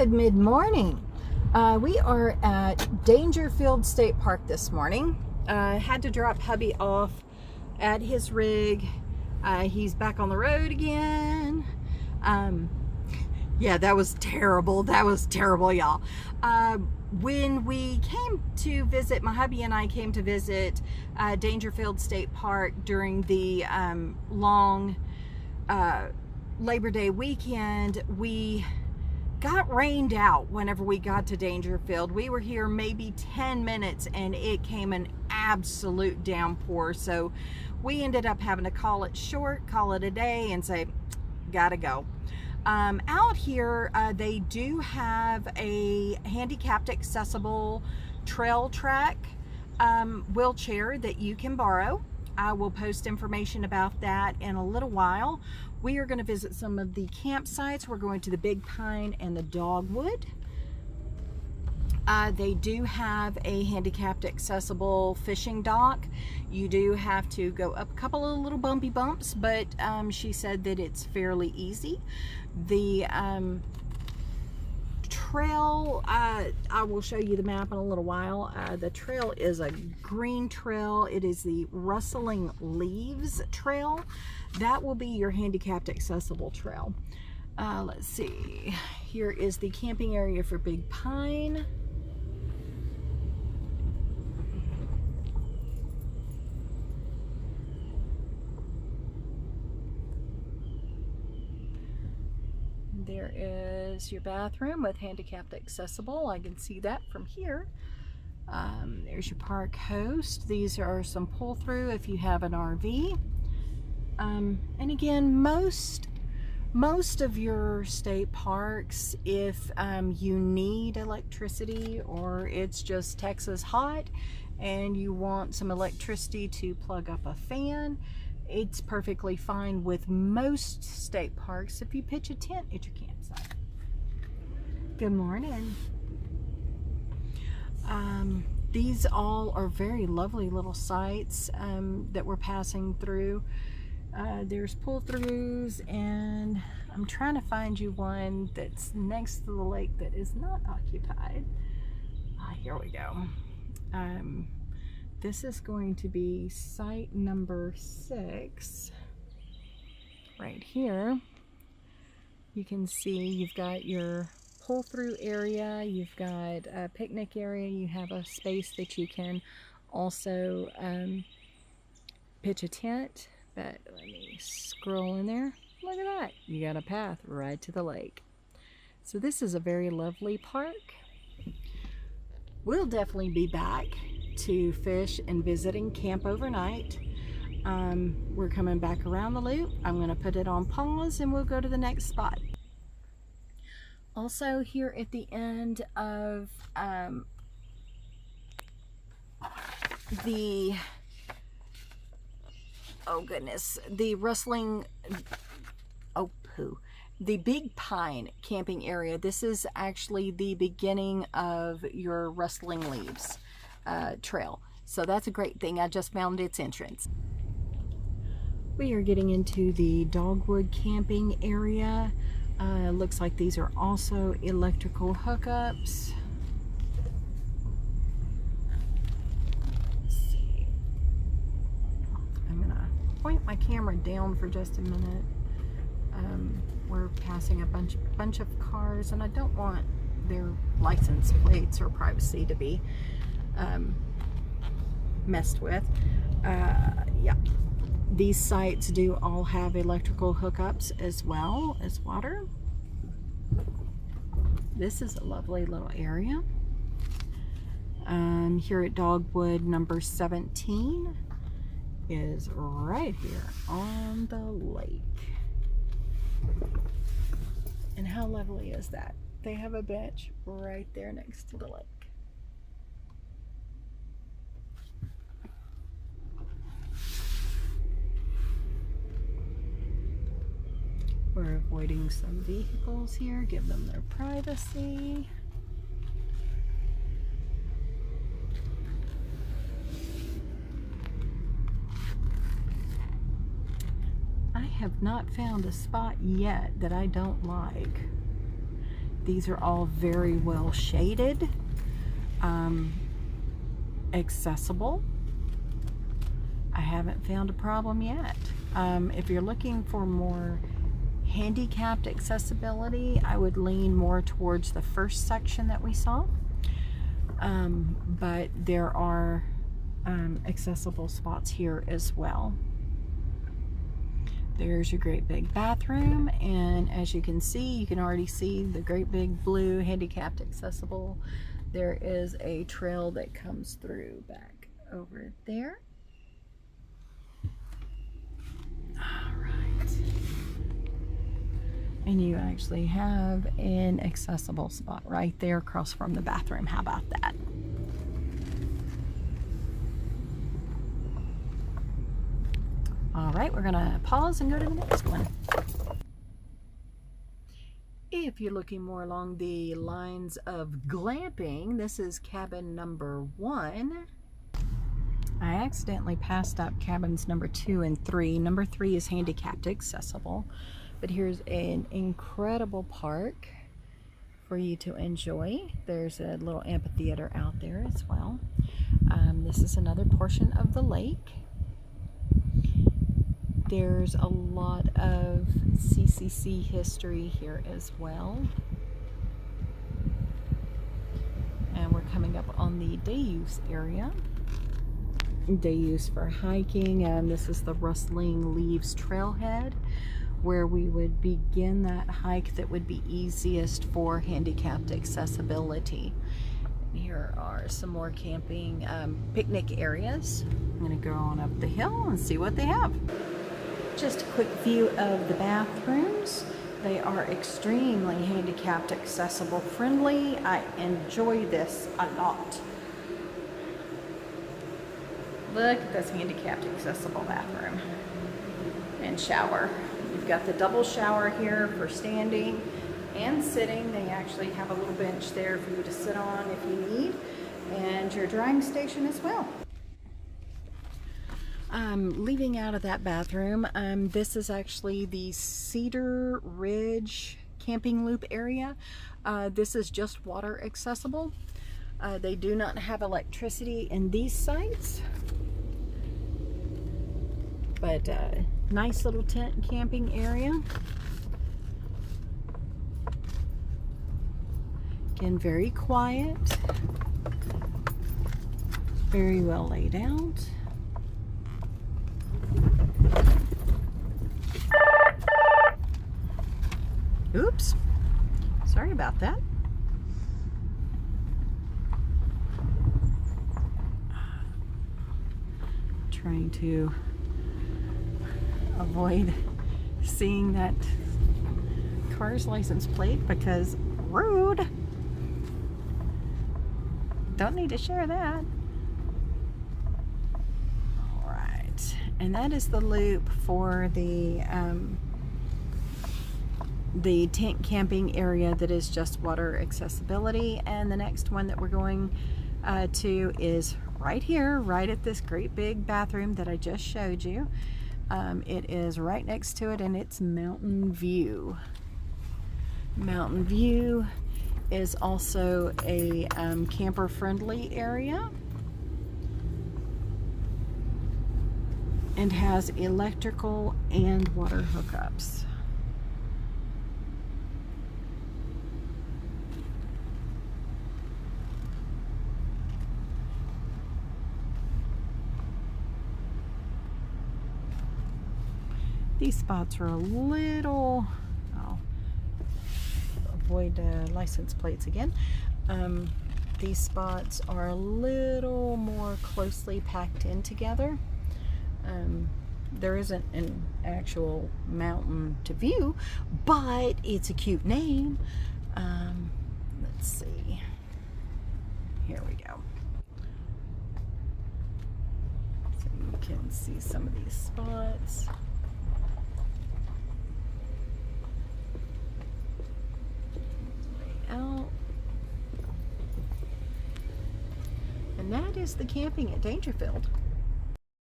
Good mid-morning. We are at Dangerfield State Park this morning. Had to drop hubby off at his rig. He's back on the road again. Yeah, that was terrible. That was terrible, y'all. When we came to visit, my hubby and I came to visit Dangerfield State Park during the long Labor Day weekend, we got rained out whenever we got to Dangerfield. We were here maybe 10 minutes and it came an absolute downpour. So we ended up having to call it short, call it a day, and say, gotta go. Out here, they do have a handicapped accessible trail track wheelchair that you can borrow. I will post information about that in a little while. We are going to visit some of the campsites. We're going to the Big Pine and the Dogwood. They do have a handicapped accessible fishing dock. You do have to go up a couple of little bumpy bumps, but she said that it's fairly easy. The trail, I will show you the map in a little while. The trail is a green trail. It is the Rustling Leaves Trail. That will be your handicapped accessible trail. Let's see. Here is the camping area for Big Pine. There is your bathroom with handicapped accessible. I can see that from here. There's your park host. These are some pull-through if you have an RV. And again, most of your state parks, if you need electricity or it's just Texas hot and you want some electricity to plug up a fan, it's perfectly fine with most state parks if you pitch a tent at your campsite. Good morning. These all are very lovely little sites that we're passing through. There's pull-throughs, and I'm trying to find you one that's next to the lake that is not occupied. Here we go. This is going to be site number 6. Right here, you can see you've got your pull-through area, you've got a picnic area, you have a space that you can also pitch a tent. But let me scroll in there. Look at that. You got a path right to the lake. So this is a very lovely park. We'll definitely be back to fish and visit and camp overnight. We're coming back around the loop. I'm going to put it on pause and we'll go to the next spot. Also, here at the end of the the Big Pine camping area. This is actually the beginning of your Rustling Leaves trail. So that's a great thing. I just found its entrance. We are getting into the Dogwood camping area. Looks like these are also electrical hookups. Point my camera down for just a minute. We're passing a bunch of cars, and I don't want their license plates or privacy to be messed with. Yeah, these sites do all have electrical hookups as well as water. This is a lovely little area. Here at Dogwood number 17 is right here on the lake. And how lovely is that? They have a bench right there next to the lake. We're avoiding some vehicles here, give them their privacy. I have not found a spot yet that I don't like. These are all very well shaded, accessible. I haven't found a problem yet. If you're looking for more handicapped accessibility, I would lean more towards the first section that we saw. But there are accessible spots here as well. There's your great big bathroom, and as you can see, you can already see the great big blue handicapped accessible. There is a trail that comes through back over there. All right. And you actually have an accessible spot right there across from the bathroom. How about that? All right, we're gonna pause and go to the next one. If you're looking more along the lines of glamping, this is cabin number 1. I accidentally passed up cabins number 2 and 3. Number 3 is handicapped accessible, but here's an incredible park for you to enjoy. There's a little amphitheater out there as well. This is another portion of the lake. There's a lot of CCC history here as well. And we're coming up on the day use area. Day use for hiking, and this is the Rustling Leaves Trailhead, where we would begin that hike that would be easiest for handicapped accessibility. Here are some more camping picnic areas. I'm going to go on up the hill and see what they have. Just a quick view of the bathrooms. They are extremely handicapped accessible friendly. I enjoy this a lot. Look at this handicapped accessible bathroom and shower. You've got the double shower here for standing and sitting. They actually have a little bench there for you to sit on if you need, and your drying station as well. Leaving out of that bathroom, this is actually the Cedar Ridge camping loop area. This is just water accessible. They do not have electricity in these sites, but nice little tent camping area. Again, very quiet, very well laid out. Oops, sorry about that. Trying to avoid seeing that car's license plate because rude. Don't need to share that. All right, and that is the loop for the tent camping area that is just water accessibility. And the next one that we're going to is right here, right at this great big bathroom that I just showed you. It is right next to it, and it's Mountain View. Mountain View is also a camper friendly area and has electrical and water hookups. These spots are a little, I'll avoid license plates again. These spots are a little more closely packed in together. There isn't an actual mountain to view, but it's a cute name. Let's see. Here we go. So you can see some of these spots. Out. And that is the camping at Dangerfield.